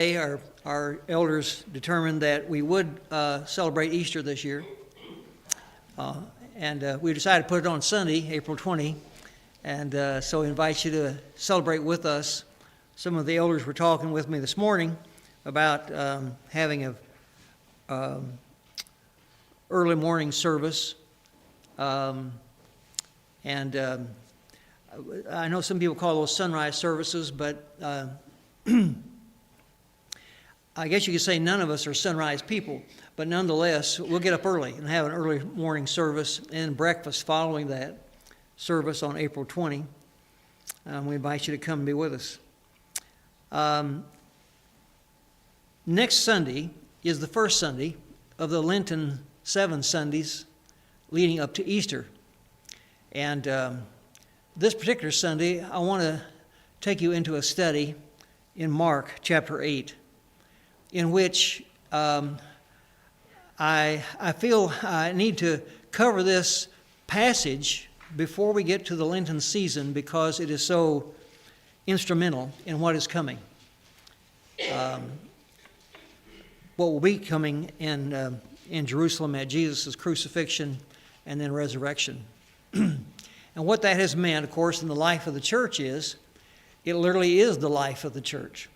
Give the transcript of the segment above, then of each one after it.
Our elders determined that we would celebrate Easter this year. And we decided to put it on Sunday, April 20. And so we invite you to celebrate with us. Some of the elders were talking with me this morning about having a early morning service. I know some people call those sunrise services, but I guess you could say none of us are sunrise people, but nonetheless, we'll get up early and have an early morning service and breakfast following that service on April 20. We invite you to come and be with us. Next Sunday is the first Sunday of the Lenten 7 Sundays leading up to Easter. And this particular Sunday, I want to take you into a study in Mark chapter 8. In which I feel I need to cover this passage before we get to the Lenten season because it is so instrumental in what is coming. What will be coming in Jerusalem at Jesus' crucifixion and then resurrection. And what that has meant, of course, in the life of the church is, it literally is the life of the church.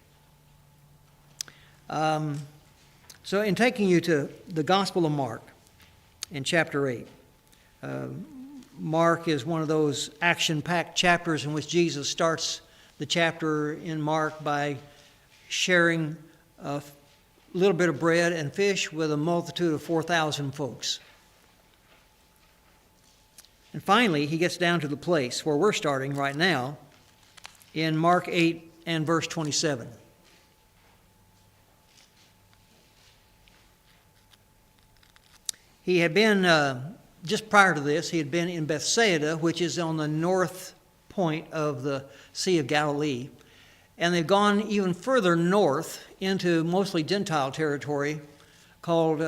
So in taking you to the Gospel of Mark in chapter 8, Mark is one of those action-packed chapters in which Jesus starts the chapter in Mark by sharing a little bit of bread and fish with a multitude of 4,000 folks. And finally, he gets down to the place where we're starting right now in Mark 8 and verse 27. He had been, just prior to this, he had been in Bethsaida, which is on the north point of the Sea of Galilee. And they've gone even further north into mostly Gentile territory called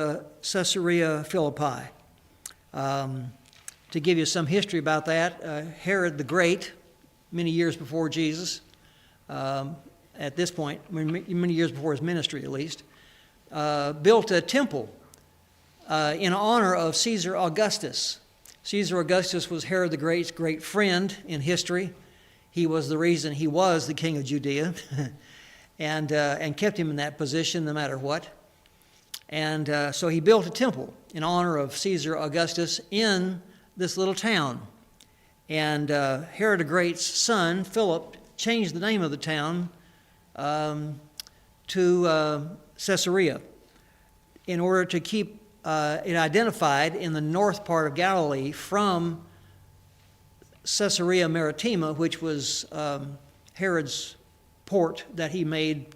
Caesarea Philippi. To give you some history about that, Herod the Great, many years before Jesus, at this point, many years before his ministry at least, built a temple in honor of Caesar Augustus. Caesar Augustus was Herod the Great's great friend in history. He was the reason he was the king of Judea and kept him in that position no matter what. And so he built a temple in honor of Caesar Augustus in this little town. And Herod the Great's son, Philip, changed the name of the town to Caesarea in order to keep it identified in the north part of Galilee from Caesarea Maritima, which was Herod's port that he made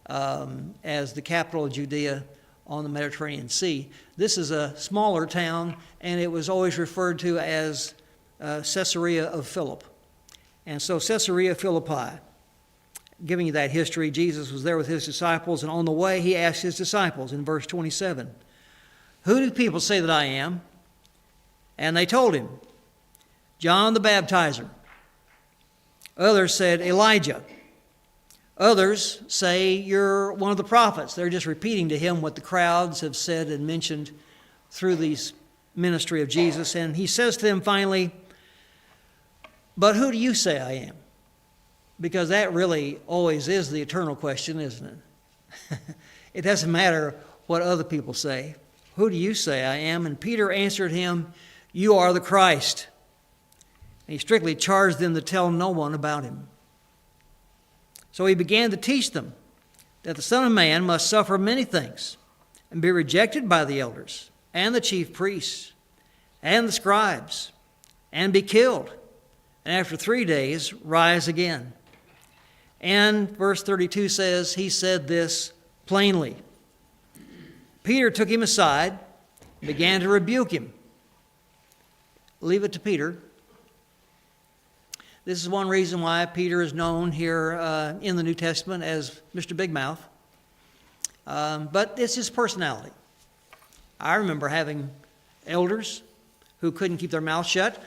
as the capital of Judea on the Mediterranean Sea. This is a smaller town, and it was always referred to as Caesarea of Philip. And so Caesarea Philippi, giving you that history, Jesus was there with his disciples, and on the way he asked his disciples in verse 27, "Who do people say that I am?" And they told him, "John the Baptizer." Others said, "Elijah." Others say, "You're one of the prophets." They're just repeating to him what the crowds have said and mentioned through the ministry of Jesus. And he says to them finally, "But who do you say I am?" Because that really always is the eternal question, isn't it? It doesn't matter what other people say. Who do you say I am? And Peter answered him, "You are the Christ." And he strictly charged them to tell no one about him. So he began to teach them that the Son of Man must suffer many things and be rejected by the elders and the chief priests and the scribes and be killed, and after 3 days rise again. And verse 32 says, he said this plainly. Peter took him aside and began to rebuke him. Leave it to Peter. This is one reason why Peter is known here in the New Testament as Mr. Big Mouth. But it's his personality. I remember having elders who couldn't keep their mouth shut.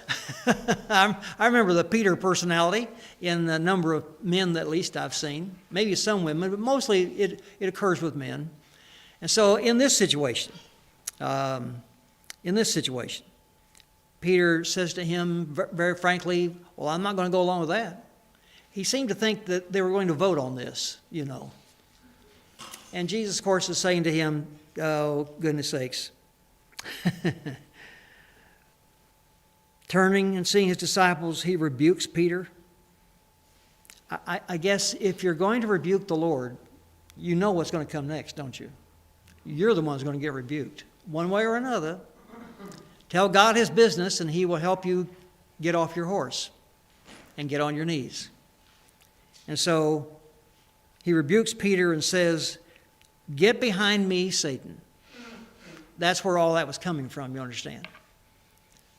I remember the Peter personality in the number of men that at least I've seen. Maybe some women, but mostly it occurs with men. And so in this situation, Peter says to him very frankly, well, I'm not going to go along with that. He seemed to think that they were going to vote on this, you know. And Jesus, of course, is saying to him, oh, goodness sakes. Turning and seeing his disciples, he rebukes Peter. I guess if you're going to rebuke the Lord, you know what's going to come next, don't you? You're the one who's going to get rebuked, one way or another. Tell God his business, and he will help you get off your horse and get on your knees. And so he rebukes Peter and says, get behind me, Satan. That's where all that was coming from, you understand.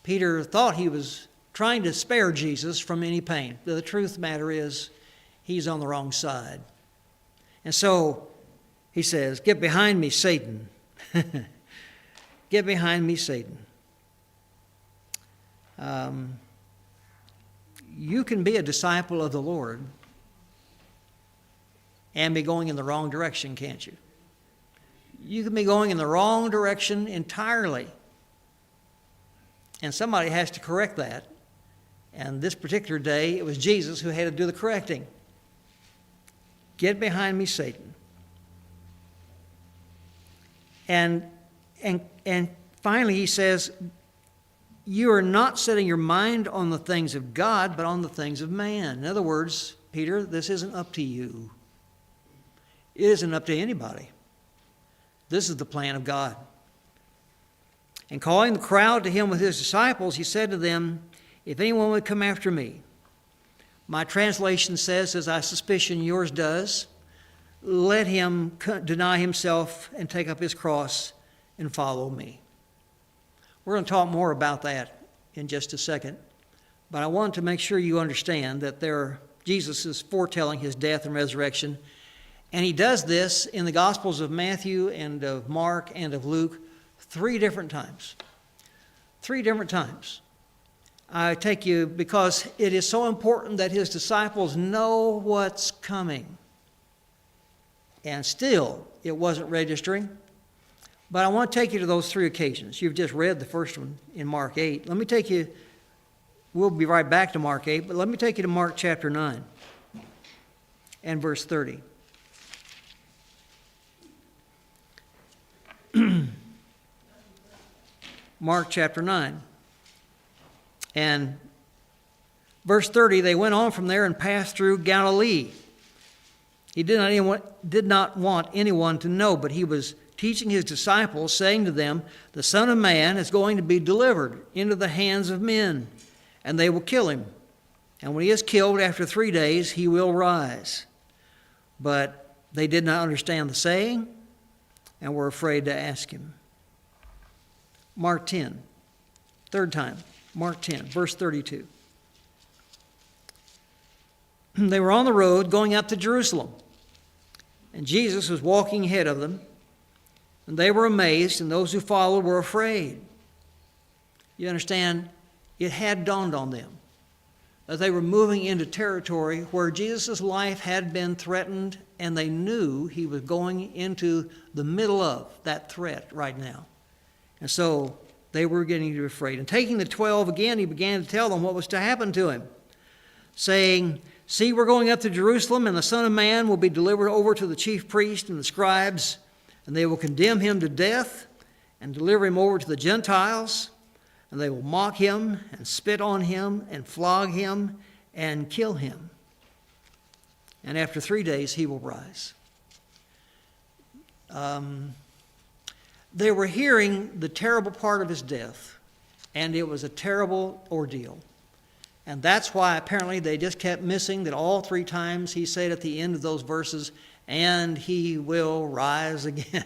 Peter thought he was trying to spare Jesus from any pain. The truth of the matter is, he's on the wrong side. And so he says, get behind me, Satan. Get behind me, Satan. You can be a disciple of the Lord and be going in the wrong direction, can't you? You can be going in the wrong direction entirely. And somebody has to correct that. And this particular day, it was Jesus who had to do the correcting. Get behind me, Satan. And finally he says, you are not setting your mind on the things of God, but on the things of man. In other words, Peter, this isn't up to you. It isn't up to anybody. This is the plan of God. And calling the crowd to him with his disciples, he said to them, if anyone would come after me, my translation says, as I suspicion yours does, let him deny himself and take up his cross and follow me. We're going to talk more about that in just a second. But I want to make sure you understand that Jesus is foretelling his death and resurrection. And he does this in the Gospels of Matthew and of Mark and of Luke 3 different times. 3 different times. I take you because it is so important that his disciples know what's coming. And still, it wasn't registering. But I want to take you to those 3 occasions. You've just read the first one in Mark 8. Let me take you, we'll be right back to Mark 8, but let me take you to Mark chapter 9 and verse 30. Mark chapter 9. And verse 30, they went on from there and passed through Galilee. He did not want anyone to know, but he was teaching his disciples, saying to them, the Son of Man is going to be delivered into the hands of men, and they will kill him. And when he is killed, after 3 days, he will rise. But they did not understand the saying, and were afraid to ask him. Mark 10, 3rd time, Mark 10, verse 32. They were on the road going up to Jerusalem, and Jesus was walking ahead of them, and they were amazed, and those who followed were afraid. You understand, it had dawned on them that they were moving into territory where Jesus' life had been threatened, and they knew he was going into the middle of that threat right now. And so they were getting afraid. And taking the 12 again, he began to tell them what was to happen to him, saying, see, we're going up to Jerusalem, and the Son of Man will be delivered over to the chief priests and the scribes, and they will condemn him to death and deliver him over to the Gentiles, and they will mock him and spit on him and flog him and kill him. And after 3 days, he will rise. They were hearing the terrible part of his death, and it was a terrible ordeal. And that's why apparently they just kept missing that all 3 times he said at the end of those verses, and he will rise again.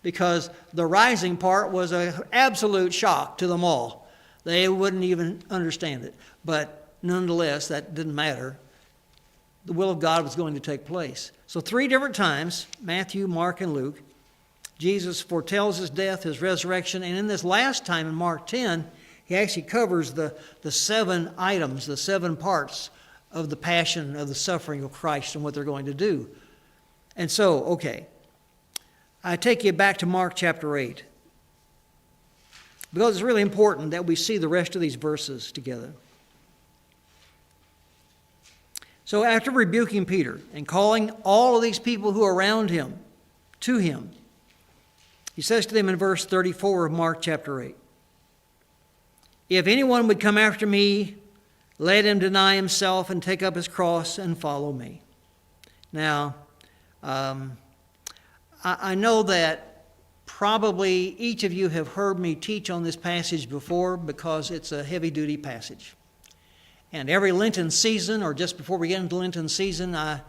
Because the rising part was an absolute shock to them all. They wouldn't even understand it. But nonetheless, that didn't matter. The will of God was going to take place. So 3 different times, Matthew, Mark, and Luke, Jesus foretells his death, his resurrection, and in this last time in Mark 10, He actually covers the 7 items, the 7 parts of the passion, of the suffering of Christ and what they're going to do. And so, okay, I take you back to Mark chapter 8, because it's really important that we see the rest of these verses together. So after rebuking Peter and calling all of these people who are around him to him, he says to them in verse 34 of Mark chapter 8, "If anyone would come after me, let him deny himself and take up his cross and follow me." Now, I know that probably each of you have heard me teach on this passage before, because it's a heavy-duty passage. And every Lenten season, or just before we get into Lenten season, I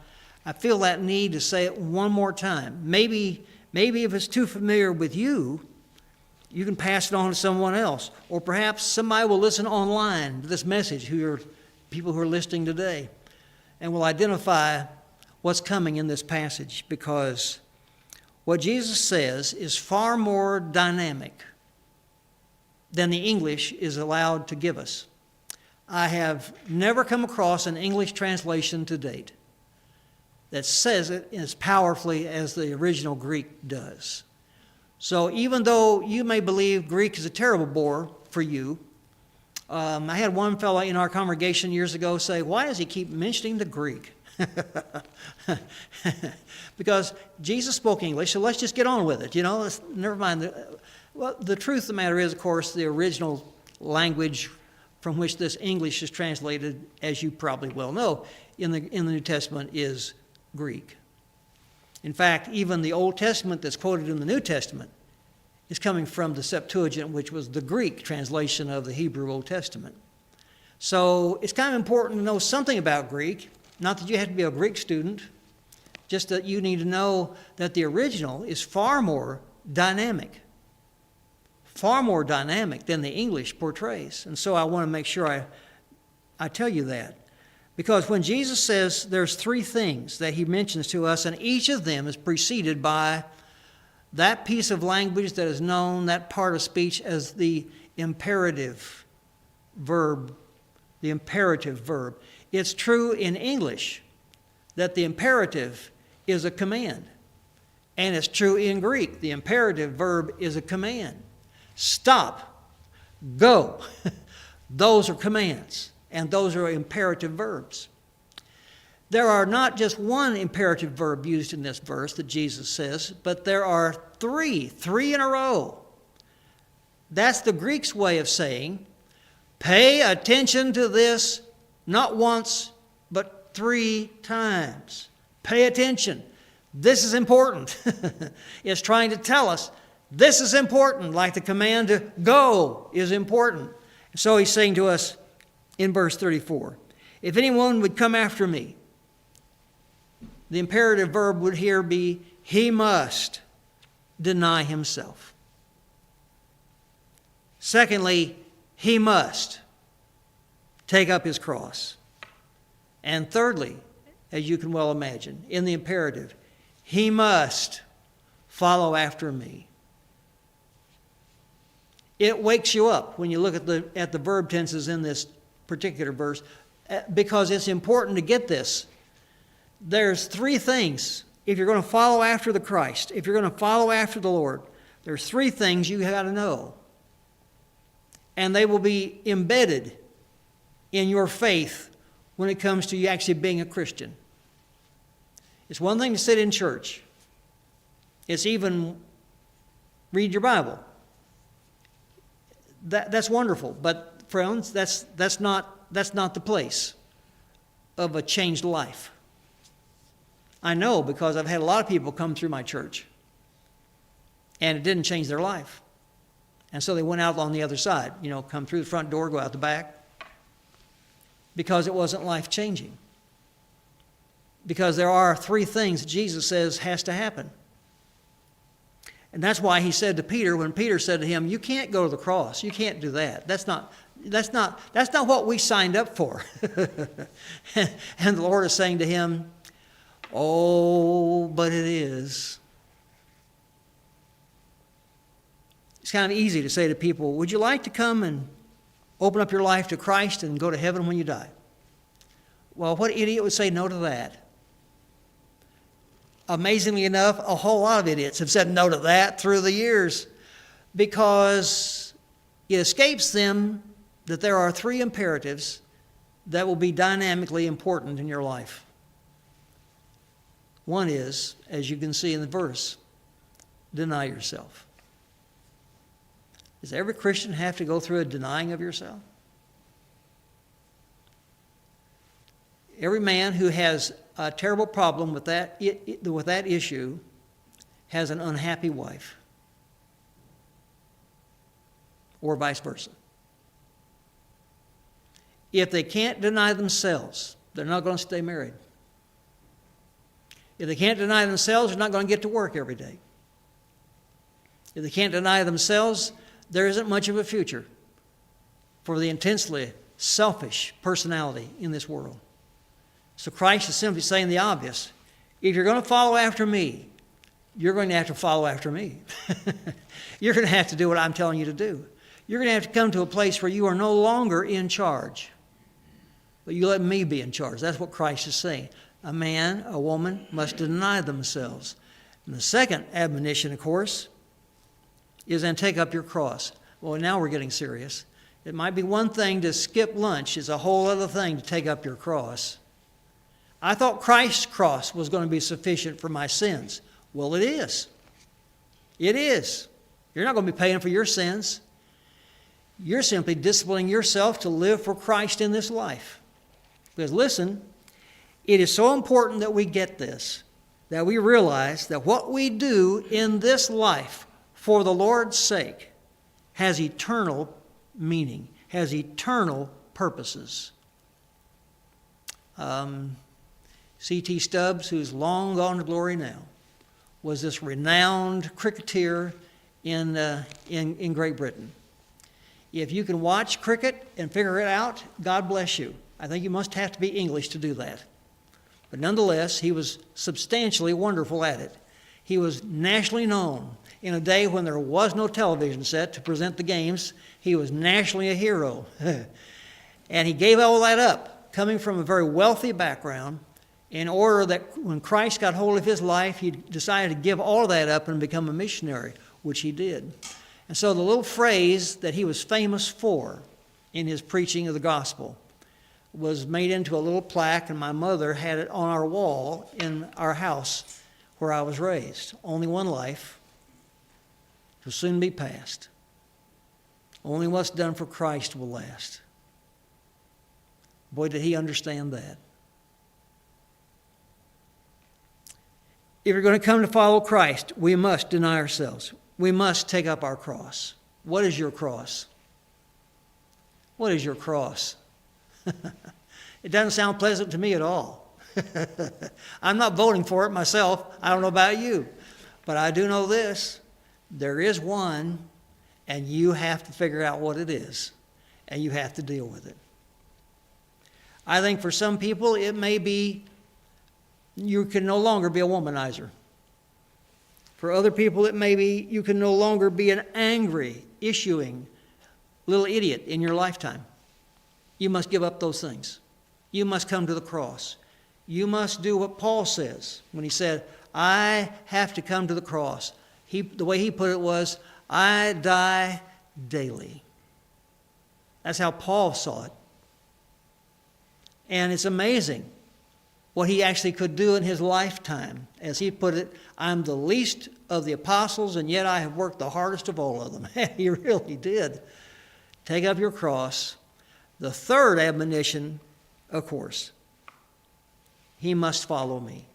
feel that need to say it one more time. Maybe if it's too familiar with you, you can pass it on to someone else. Or perhaps somebody will listen online to this message, people who are listening today, and will identify what's coming in this passage, because what Jesus says is far more dynamic than the English is allowed to give us. I have never come across an English translation to date that says it as powerfully as the original Greek does. So even though you may believe Greek is a terrible bore for you, I had one fellow in our congregation years ago say, "Why does he keep mentioning the Greek?" Because Jesus spoke English, so let's just get on with it. Never mind. Well, the truth of the matter is, of course, the original language from which this English is translated, as you probably well know, in the New Testament is Greek. In fact, even the Old Testament that's quoted in the New Testament is coming from the Septuagint, which was the Greek translation of the Hebrew Old Testament. So it's kind of important to know something about Greek. Not that you have to be a Greek student, just that you need to know that the original is far more dynamic than the English portrays. And so I want to make sure I tell you that. Because when Jesus says there's 3 things that he mentions to us, and each of them is preceded by that piece of language that is known, that part of speech, as the imperative verb. The imperative verb. It's true in English that the imperative is a command. And it's true in Greek. The imperative verb is a command. Stop. Go. Those are commands. And those are imperative verbs. There are not just one imperative verb used in this verse that Jesus says, but there are 3 in a row. That's the Greek's way of saying, pay attention to this, not once, but 3 times. Pay attention. This is important. It's trying to tell us this is important, like the command to go is important. So he's saying to us in verse 34, if anyone would come after me, the imperative verb would here be, he must deny himself. Secondly, he must take up his cross. And thirdly, as you can well imagine, in the imperative, he must follow after me. It wakes you up when you look at the verb tenses in this particular verse, because it's important to get this. There's 3 things. If you're going to follow after the Christ, if you're going to follow after the Lord, there's 3 things you got to know. And they will be embedded in your faith when it comes to you actually being a Christian. It's one thing to sit in church. It's even read your Bible. That's wonderful, but friends, that's not the place of a changed life. I know, because I've had a lot of people come through my church, and it didn't change their life. And so they went out on the other side, come through the front door, go out the back, because it wasn't life-changing. Because there are 3 things that Jesus says has to happen. And that's why he said to Peter, when Peter said to him, you can't go to the cross, you can't do that. That's not what we signed up for. And the Lord is saying to him, oh, but it is. It's kind of easy to say to people, would you like to come and open up your life to Christ and go to heaven when you die. Well, what idiot would say no to that? Amazingly enough, a whole lot of idiots have said no to that through the years, because it escapes them that there are three imperatives that will be dynamically important in your life. One is, as you can see in the verse, deny yourself. Does every Christian have to go through a denying of yourself? Every man who has a terrible problem with that issue has an unhappy wife, or vice versa. If they can't deny themselves, they're not going to stay married. If they can't deny themselves, they're not going to get to work every day. If they can't deny themselves, there isn't much of a future for the intensely selfish personality in this world. So Christ is simply saying the obvious. If you're going to follow after me, you're going to have to follow after me. You're going to have to do what I'm telling you to do. You're going to have to come to a place where you are no longer in charge, but you let me be in charge. That's what Christ is saying. A man, a woman must deny themselves. And the second admonition, of course, is then take up your cross. Well, now we're getting serious. It might be one thing to skip lunch. It's a whole other thing to take up your cross. I thought Christ's cross was going to be sufficient for my sins. Well, it is. It is. You're not going to be paying for your sins. You're simply disciplining yourself to live for Christ in this life. Because listen, it is so important that we get this, that we realize that what we do in this life for the Lord's sake has eternal meaning, has eternal purposes. C.T. Stubbs, who's long gone to glory now, was this renowned cricketer in Great Britain. If you can watch cricket and figure it out, God bless you. I think you must have to be English to do that. But nonetheless, he was substantially wonderful at it. He was nationally known. In a day when there was no television set to present the games, he was nationally a hero. And he gave all that up, coming from a very wealthy background, in order that when Christ got hold of his life, he decided to give all of that up and become a missionary, which he did. And so the little phrase that he was famous for in his preaching of the gospel was made into a little plaque, and my mother had it on our wall in our house where I was raised. Only one life will soon be past. Only what's done for Christ will last. Boy, did he understand that. If you're going to come to follow Christ, we must deny ourselves. We must take up our cross. What is your cross? What is your cross? It doesn't sound pleasant to me at all. I'm not voting for it myself. I don't know about you. But I do know this. There is one, and you have to figure out what it is, and you have to deal with it. I think for some people it may be you can no longer be a womanizer. For other people it may be you can no longer be an angry, issuing little idiot in your lifetime. You must give up those things. You must come to the cross. You must do what Paul says when he said, I have to come to the cross. The way he put it was, I die daily. That's how Paul saw it. And it's amazing what he actually could do in his lifetime. As he put it, I'm the least of the apostles, and yet I have worked the hardest of all of them. He really did. Take up your cross. The third admonition, of course, he must follow me.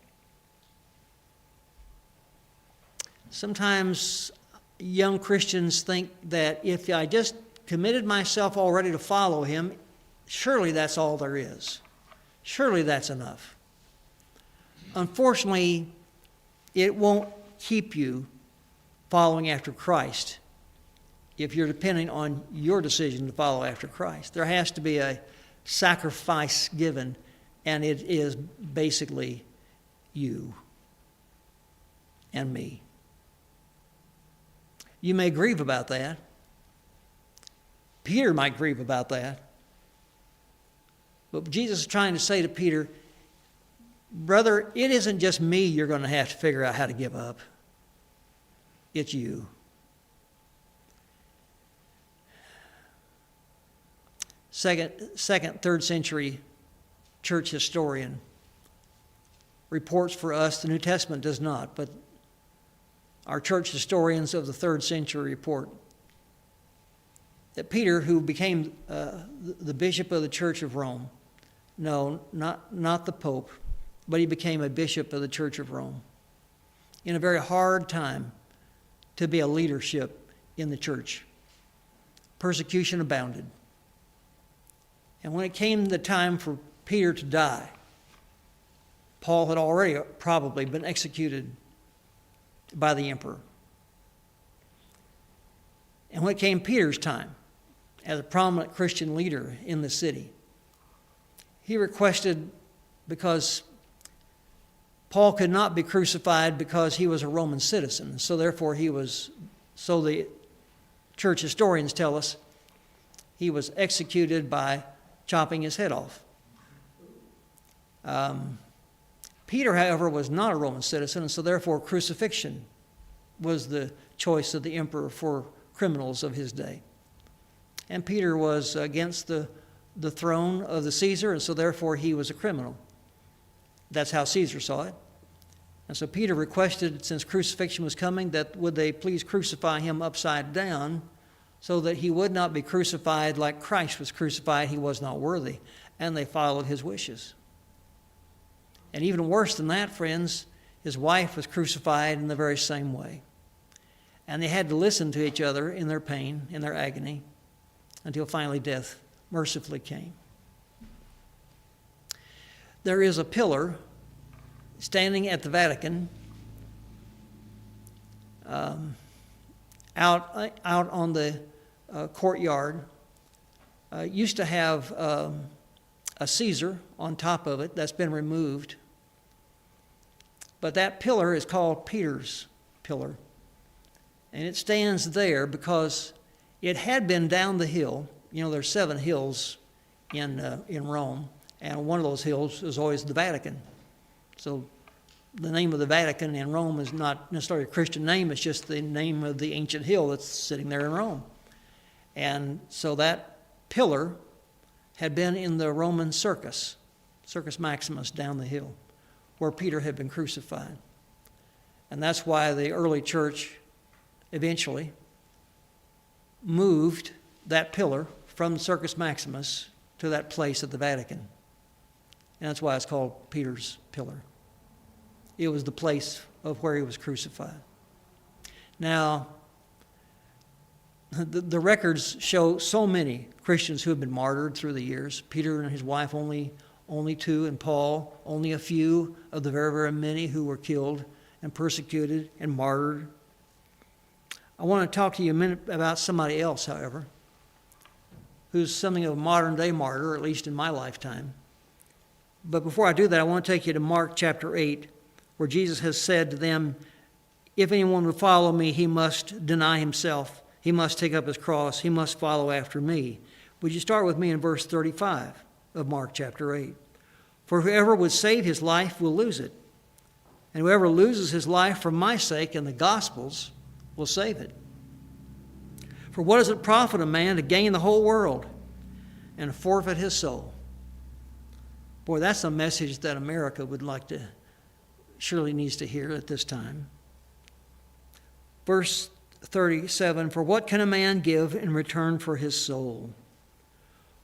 Sometimes young Christians think that if I just committed myself already to follow him, surely that's all there is. Surely that's enough. Unfortunately, it won't keep you following after Christ if you're depending on your decision to follow after Christ. There has to be a sacrifice given, and it is basically you and me. You may grieve about that. Peter might grieve about that. But Jesus is trying to say to Peter, brother, it isn't just me you're going to have to figure out how to give up. It's you. Third century church historian reports for us, the New Testament does not, but our church historians of the 3rd century report that Peter, who became the bishop of the Church of Rome, no, not the Pope, but he became a bishop of the Church of Rome in a very hard time to be a leadership in the church. Persecution abounded. And when it came the time for Peter to die, Paul had already probably been executed by the emperor. And when it came Peter's time, as a prominent Christian leader in the city, he requested, because Paul could not be crucified because he was a Roman citizen, so therefore so the church historians tell us, he was executed by chopping his head off. Peter, however, was not a Roman citizen, and so therefore crucifixion was the choice of the emperor for criminals of his day. And Peter was against the throne of the Caesar, and so therefore he was a criminal. That's how Caesar saw it. And so Peter requested, since crucifixion was coming, that would they please crucify him upside down so that he would not be crucified like Christ was crucified. He was not worthy. And they followed his wishes. And even worse than that, friends, his wife was crucified in the very same way. And they had to listen to each other in their pain, in their agony, until finally death mercifully came. There is a pillar standing at the Vatican out on the courtyard. Used to have a Caesar on top of it. That's been removed. But that pillar is called Peter's pillar. And it stands there because it had been down the hill. You know, there's 7 hills in Rome, and one of those hills is always the Vatican. So the name of the Vatican in Rome is not necessarily a Christian name, it's just the name of the ancient hill that's sitting there in Rome. And so that pillar had been in the Roman Circus Maximus down the hill, where Peter had been crucified. And that's why the early church eventually moved that pillar from the Circus Maximus to that place at the Vatican. And that's why it's called Peter's pillar. It was the place of where he was crucified. Now, the records show so many Christians who have been martyred through the years. Peter and his wife, only 2, and Paul, only a few of the very, very many who were killed and persecuted and martyred. I want to talk to you a minute about somebody else, however, who's something of a modern-day martyr, at least in my lifetime. But before I do that, I want to take you to Mark chapter 8, where Jesus has said to them, if anyone would follow me, he must deny himself. He must take up his cross. He must follow after me. Would you start with me in verse 35 of Mark chapter 8? For whoever would save his life will lose it. And whoever loses his life for my sake and the gospel's will save it. For what does it profit a man to gain the whole world and forfeit his soul? Boy, that's a message that America would like to, surely needs to hear at this time. Verse 37, for what can a man give in return for his soul?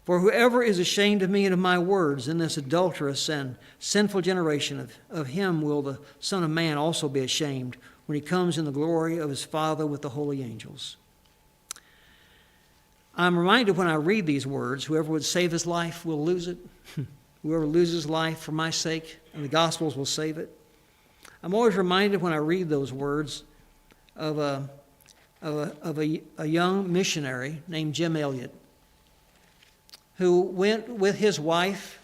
For whoever is ashamed of me and of my words in this adulterous and sinful generation, of him will the Son of Man also be ashamed when he comes in the glory of his Father with the holy angels. I'm reminded when I read these words, whoever would save his life will lose it. Whoever loses life for my sake and the gospel's will save it. I'm always reminded when I read those words of a young missionary named Jim Elliot, who went with his wife,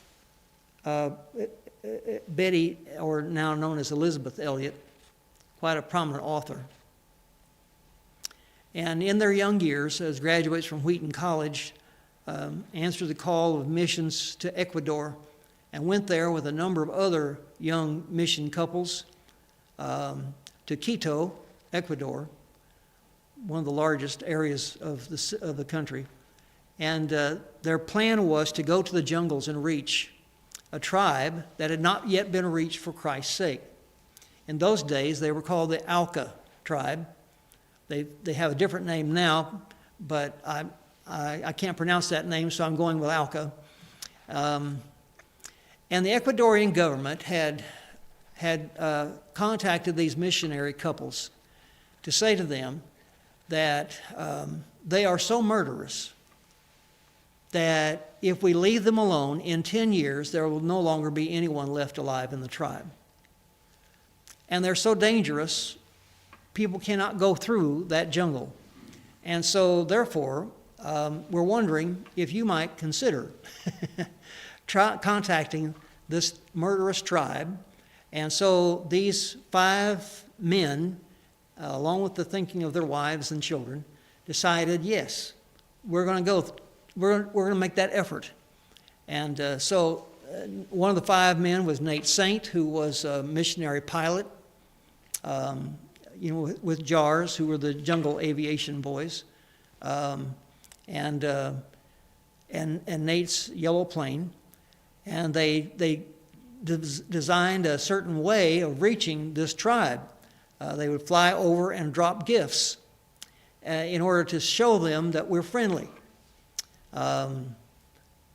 Betty, or now known as Elizabeth Elliot, quite a prominent author. and in their young years, as graduates from Wheaton College, answered the call of missions to Ecuador and went there with a number of other young mission couples to Quito, Ecuador, one of the largest areas of the country. And their plan was to go to the jungles and reach a tribe that had not yet been reached for Christ's sake. In those days, they were called the Auca tribe. They have a different name now, but I can't pronounce that name, so I'm going with Auca. And the Ecuadorian government had contacted these missionary couples to say to them that they are so murderous that if we leave them alone, in 10 years, there will no longer be anyone left alive in the tribe. And they're so dangerous, people cannot go through that jungle. And so, therefore, we're wondering if you might consider contacting this murderous tribe. And so these 5 men, along with the thinking of their wives and children, decided, yes, we're going to go. We're going to make that effort. And so one of the 5 men was Nate Saint, who was a missionary pilot, with JARS, who were the Jungle Aviation Boys, and Nate's yellow plane. And they designed a certain way of reaching this tribe. They would fly over and drop gifts in order to show them that we're friendly. I'm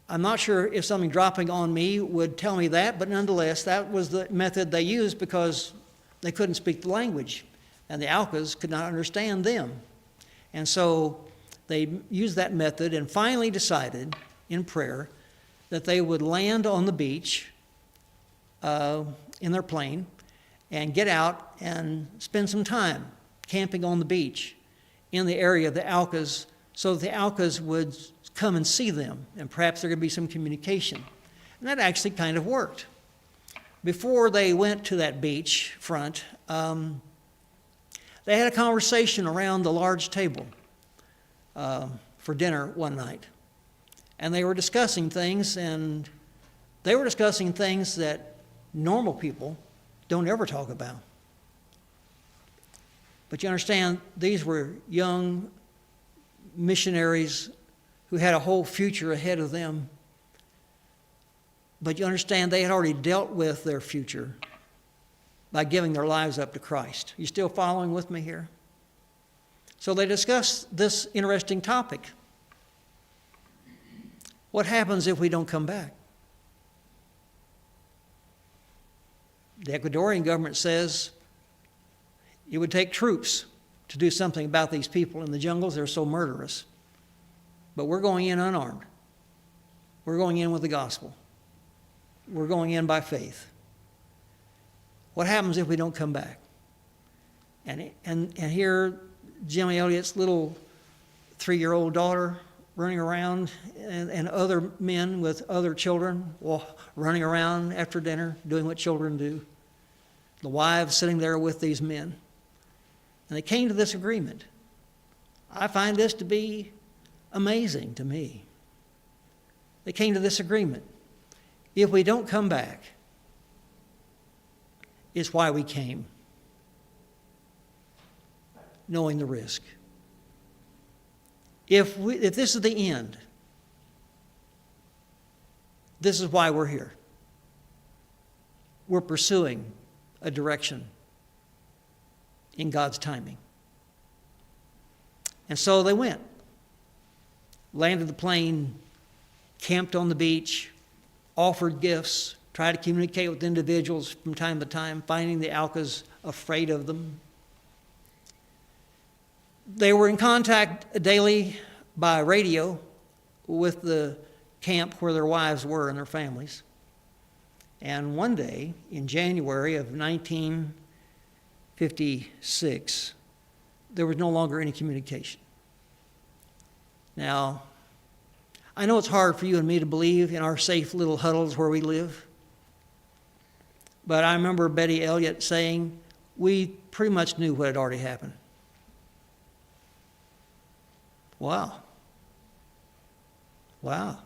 not sure if something dropping on me would tell me that, but nonetheless, that was the method they used because they couldn't speak the language, and the Aucas could not understand them. And so they used that method and finally decided in prayer that they would land on the beach in their plane and get out and spend some time camping on the beach in the area of the Aucas so that the Aucas would come and see them, and perhaps there could be some communication. And that actually kind of worked. Before they went to that beach front, they had a conversation around the large table for dinner one night. And they were discussing things, and they were discussing things that normal people don't ever talk about. But you understand, these were young missionaries who had a whole future ahead of them. But you understand, they had already dealt with their future by giving their lives up to Christ. You still following with me here? So they discussed this interesting topic. What happens if we don't come back? The Ecuadorian government says it would take troops to do something about these people in the jungles. They're so murderous. But we're going in unarmed. We're going in with the gospel. We're going in by faith. What happens if we don't come back? And here, Jimmy Elliott's little 3-year-old daughter running around, and other men with other children running around after dinner, doing what children do. The wives sitting there with these men. And they came to this agreement. I find this to be amazing to me. They came to this agreement. If we don't come back, it's why we came, knowing the risk. If this is the end, this is why we're here. We're pursuing a direction in God's timing. And so they went, landed the plane, camped on the beach, offered gifts, tried to communicate with individuals from time to time, finding the Aucas afraid of them. They were in contact daily by radio with the camp where their wives were and their families. And one day, in January of 1956, there was no longer any communication. Now, I know it's hard for you and me to believe in our safe little huddles where we live, but I remember Betty Elliott saying, we pretty much knew what had already happened. Wow. Wow.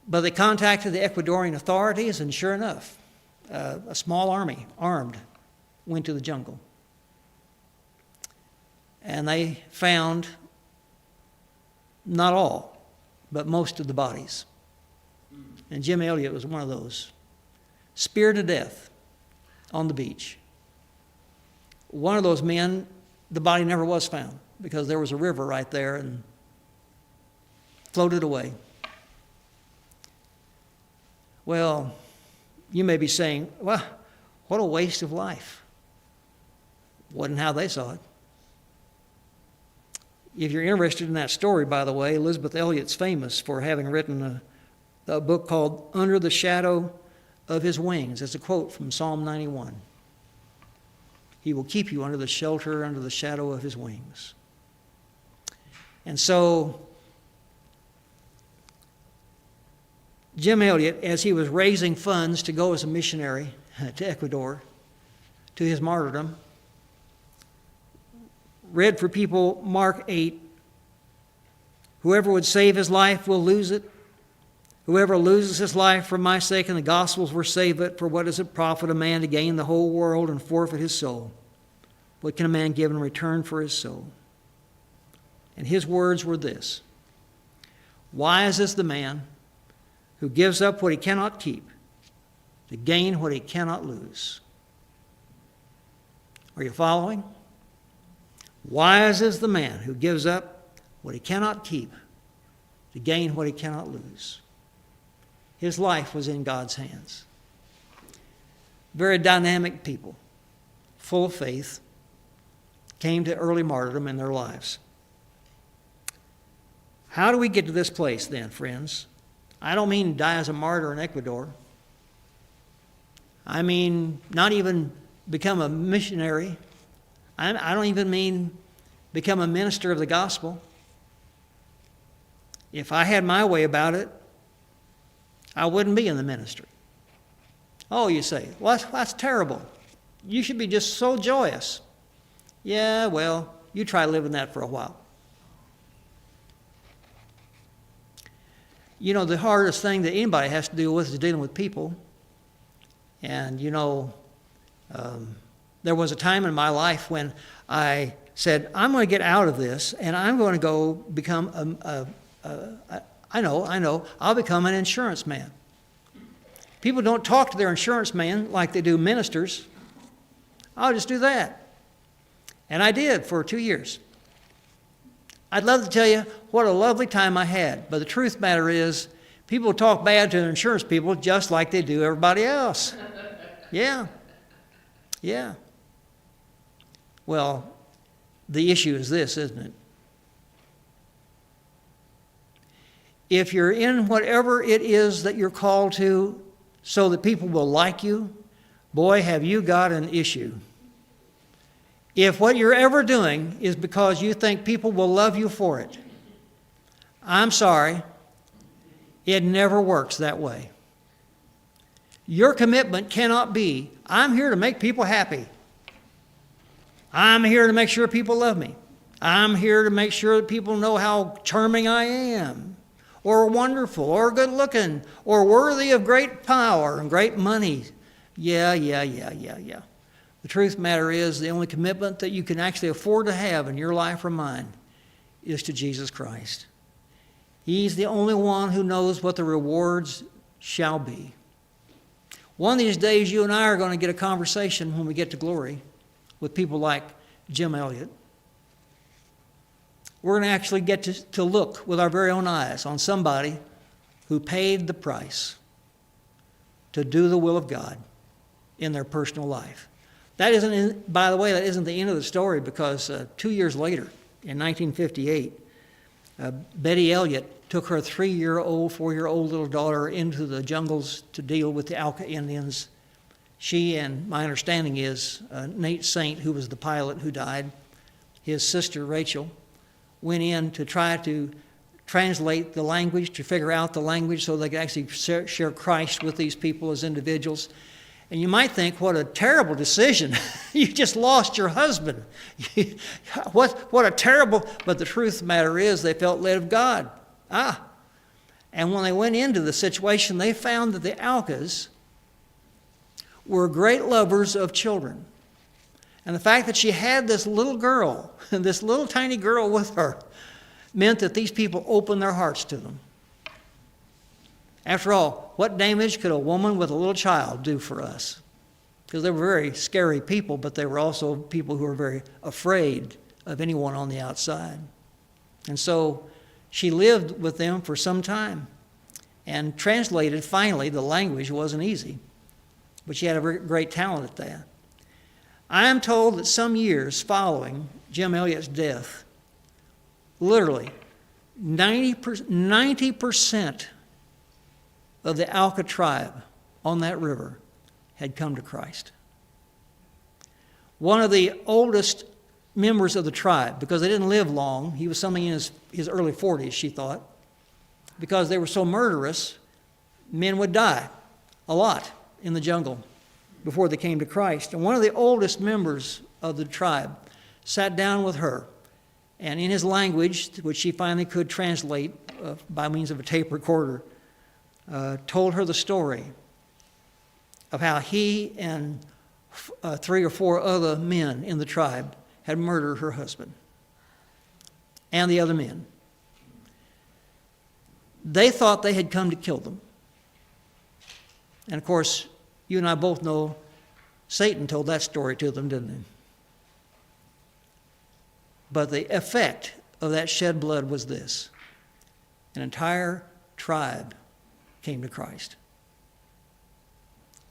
But they contacted the Ecuadorian authorities, and sure enough, a small army, armed, went to the jungle. And they found not all, but most of the bodies. And Jim Elliot was one of those. Speared to death on the beach. One of those men, the body never was found because there was a river right there and floated away. Well, you may be saying, well, what a waste of life. Wasn't how they saw it. If you're interested in that story, by the way, Elizabeth Elliot's famous for having written a book called Under the Shadow of His Wings. It's a quote from Psalm 91. He will keep you under the shelter, under the shadow of His wings. And so, Jim Elliot, as he was raising funds to go as a missionary to Ecuador, to his martyrdom, read for people Mark 8, whoever would save his life will lose it. Whoever loses his life for my sake and the gospel's will save it. For what does it profit a man to gain the whole world and forfeit his soul? What can a man give in return for his soul? And his words were this: wise is the man who gives up what he cannot keep to gain what he cannot lose. Are you following? Wise is the man who gives up what he cannot keep to gain what he cannot lose. His life was in God's hands. Very dynamic people, full of faith, came to early martyrdom in their lives. How do we get to this place then, friends? I don't mean die as a martyr in Ecuador. I mean not even become a missionary. I don't even mean become a minister of the gospel. If I had my way about it, I wouldn't be in the ministry. Oh, you say, well, that's terrible. You should be just so joyous. Yeah, well, you try living that for a while. You know, the hardest thing that anybody has to deal with is dealing with people. And, there was a time in my life when I said, I'm going to get out of this, and I'm going to go become I'll become an insurance man. People don't talk to their insurance man like they do ministers. I'll just do that. And I did for 2 years. I'd love to tell you what a lovely time I had, but the truth matter is, people talk bad to their insurance people just like they do everybody else. Yeah. Well, the issue is this, isn't it? If you're in whatever it is that you're called to so that people will like you, boy, have you got an issue. If what you're ever doing is because you think people will love you for it, I'm sorry, it never works that way. Your commitment cannot be, I'm here to make people happy. I'm here to make sure people love me. I'm here to make sure that people know how charming I am, or wonderful, or good looking, or worthy of great power and great money. Yeah. The truth of the matter is, the only commitment that you can actually afford to have in your life or mine is to Jesus Christ. He's the only one who knows what the rewards shall be. One of these days, you and I are going to get a conversation when we get to glory with people like Jim Elliot. We're going to actually get to look with our very own eyes on somebody who paid the price to do the will of God in their personal life. That isn't, by the way, that isn't the end of the story, because 2 years later, in 1958, Betty Elliott took her 4-year-old little daughter into the jungles to deal with the Alca Indians. She, and my understanding is, Nate Saint, who was the pilot who died, his sister Rachel, went in to try to translate the language, to figure out the language so they could actually share Christ with these people as individuals. And you might think, what a terrible decision. You just lost your husband. What a terrible, but the truth of the matter is they felt led of God. And when they went into the situation, they found that the Alkas were great lovers of children. And the fact that she had this little girl, this little tiny girl with her, meant that these people opened their hearts to them. After all, what damage could a woman with a little child do for us? Because they were very scary people, but they were also people who were very afraid of anyone on the outside. And so she lived with them for some time and translated, finally, the language wasn't easy, but she had a great talent at that. I am told that some years following Jim Elliot's death, literally 90% of the Alka tribe on that river had come to Christ. One of the oldest members of the tribe, because they didn't live long, he was something in his early 40s, she thought, because they were so murderous, men would die a lot in the jungle before they came to Christ. And one of the oldest members of the tribe sat down with her, and in his language, which she finally could translate by means of a tape recorder, told her the story of how he and 3 or 4 other men in the tribe had murdered her husband and the other men. They thought they had come to kill them. And of course, you and I both know Satan told that story to them, didn't he? But the effect of that shed blood was this: an entire tribe came to Christ.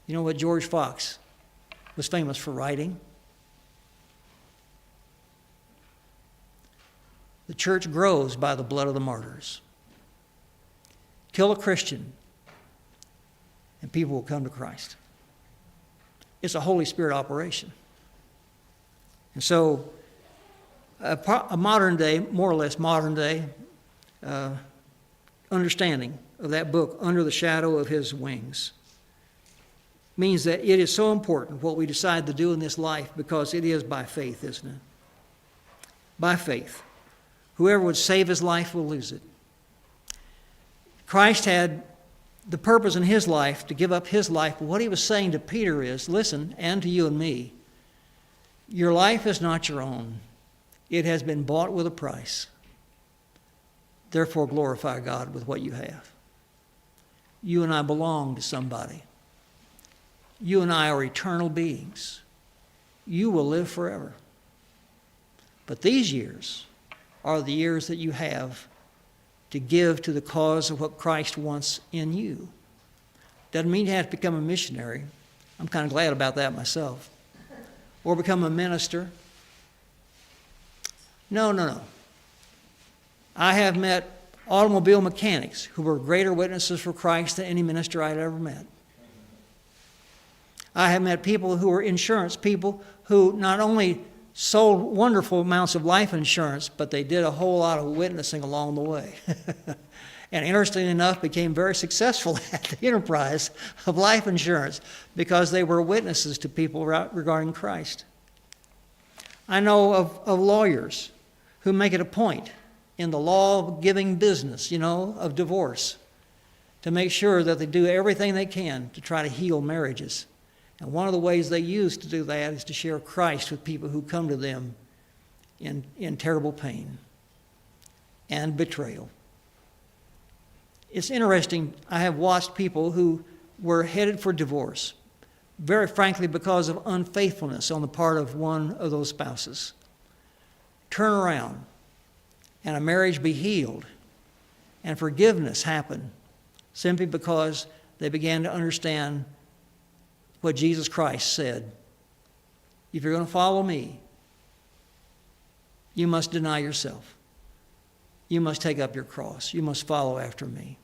You know what George Fox was famous for writing? The church grows by the blood of the martyrs. Kill a Christian, and people will come to Christ. It's a Holy Spirit operation. And so, a modern day, more or less modern day, understanding of that book, Under the Shadow of His Wings, means that it is so important what we decide to do in this life, because it is by faith, isn't it? By faith. Whoever would save his life will lose it. Christ had the purpose in his life to give up his life, but what he was saying to Peter is, listen, and to you and me, your life is not your own. It has been bought with a price. Therefore, glorify God with what you have. You and I belong to somebody. You and I are eternal beings. You will live forever. But these years are the years that you have to give to the cause of what Christ wants in you. Doesn't mean you have to become a missionary. I'm kind of glad about that myself. Or become a minister. No. I have met automobile mechanics who were greater witnesses for Christ than any minister I'd ever met. I have met people who were insurance people who not only sold wonderful amounts of life insurance, but they did a whole lot of witnessing along the way. And interestingly enough, became very successful at the enterprise of life insurance because they were witnesses to people regarding Christ. I know of lawyers who make it a point in the law-giving business, of divorce, to make sure that they do everything they can to try to heal marriages. And one of the ways they use to do that is to share Christ with people who come to them in terrible pain and betrayal. It's interesting, I have watched people who were headed for divorce, very frankly because of unfaithfulness on the part of one of those spouses, turn around and a marriage be healed and forgiveness happen simply because they began to understand what Jesus Christ said. If you're going to follow me, you must deny yourself. You must take up your cross. You must follow after me.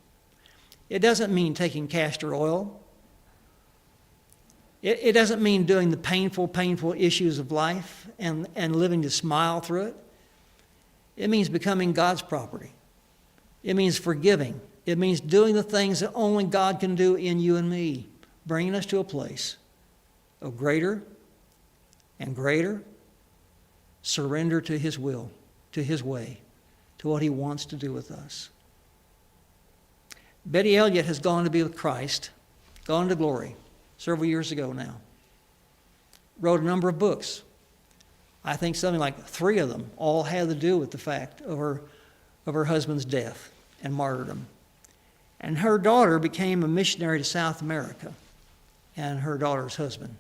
It doesn't mean taking castor oil. It doesn't mean doing the painful issues of life and living to smile through it. It means becoming God's property. It means forgiving. It means doing the things that only God can do in you and me, bringing us to a place of greater and greater surrender to His will, to His way, to what He wants to do with us. Betty Elliott has gone to be with Christ, gone to glory, several years ago now. Wrote a number of books. I think something like 3 of them all had to do with the fact of her husband's death and martyrdom. And her daughter became a missionary to South America, and her daughter's husband.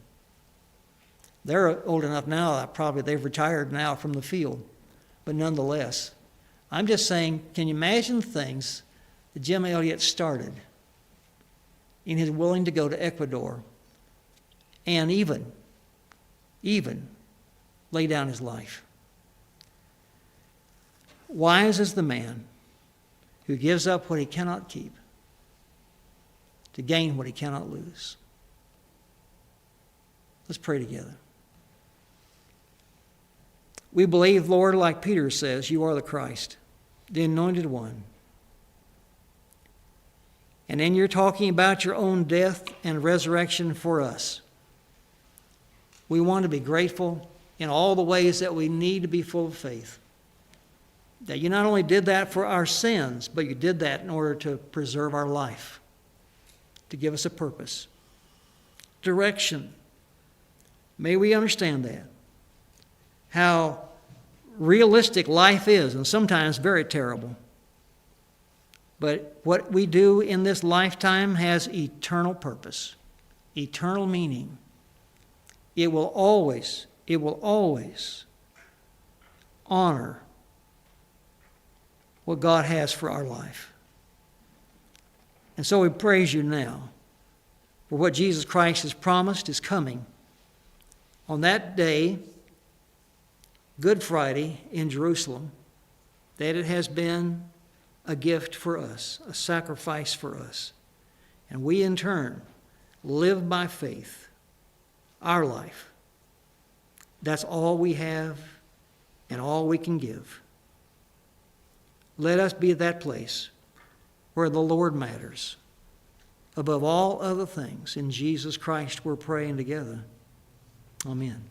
They're old enough now, probably they've retired now from the field. But nonetheless, I'm just saying, can you imagine things that Jim Elliott started in his willing to go to Ecuador and even lay down his life? Wise is the man who gives up what he cannot keep to gain what he cannot lose. Let's pray together. We believe, Lord, like Peter says, you are the Christ, the anointed one. And in your talking about your own death and resurrection for us, we want to be grateful in all the ways that we need to be full of faith. That you not only did that for our sins, but you did that in order to preserve our life, to give us a purpose, direction. May we understand that. How realistic life is, and sometimes very terrible. But what we do in this lifetime has eternal purpose, eternal meaning. It will always honor what God has for our life. And so we praise you now for what Jesus Christ has promised is coming on that day, Good Friday in Jerusalem, that it has been a gift for us, a sacrifice for us. And we in turn live by faith, our life. That's all we have and all we can give. Let us be at that place where the Lord matters. Above all other things, in Jesus Christ we're praying together. Amen.